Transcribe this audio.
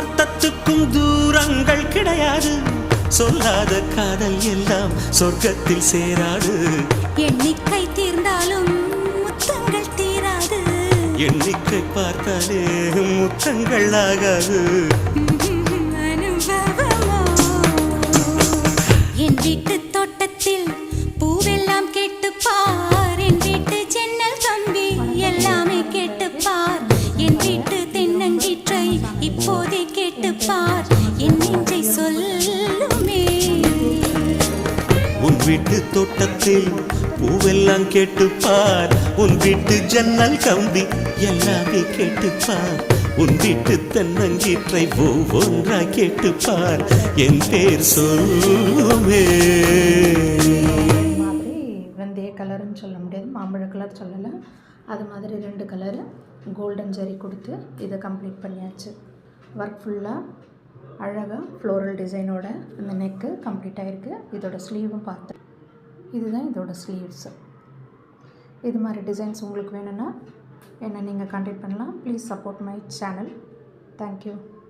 அர்த்தத்துக்கும் தூரங்கள் கிடையாது. சொல்லாத காதல் எல்லாம் சொர்க்கத்தில் சேராது. எண்ணிக்கை தீர்ந்தாலும் முத்தங்கள் தீராது. எண்ணிக்கை பார்த்தாலே முத்தங்கள் ஆகாது. என் வீட்டு தோட்டத்தில் பூவெல்லாம் கேட்டுப்பார். என் வீட்டு ஜன்னல் கம்பி எல்லாமே கேட்டுப்பார். என் வீட்டு தென்னங்கீற்றை இப்போதே கேட்டுப்பார். என் நெஞ்சை சொல்லுமே. உன் வீட்டு தோட்டத்தில் பூவெல்லாம் கேட்டுப்பார். உன் வீட்டு ஜன்னல் கம்பி எல்லாமே கேட்டுப்பார். உன் வீட்டு தென்னங்கீற்றை ஒவ்வொன்றா கேட்டுப்பார். என் பேர் சொல்லுமே. மாதிரி வெந்தய கலருன்னு சொல்ல முடியாது, மாம்பழ கலர் சொல்லலை. அது மாதிரி 2 கலரு கோல்டன் ஜரி கொடுத்து இதை கம்ப்ளீட் பண்ணியாச்சு. ஒர்க் ஃபுல்லாக அழகாக ஃப்ளோரல் டிசைனோட இந்த நெக்கு கம்ப்ளீட் ஆகிருக்கு. இதோட ஸ்லீவும் பார்த்து இதுதான் இதோட ஸ்லீவ்ஸு. இது மாதிரி டிசைன்ஸ் உங்களுக்கு வேணும்னா என்னை நீங்கள் கான்டாக்ட் பண்ணலாம். Please support my channel. Thank you.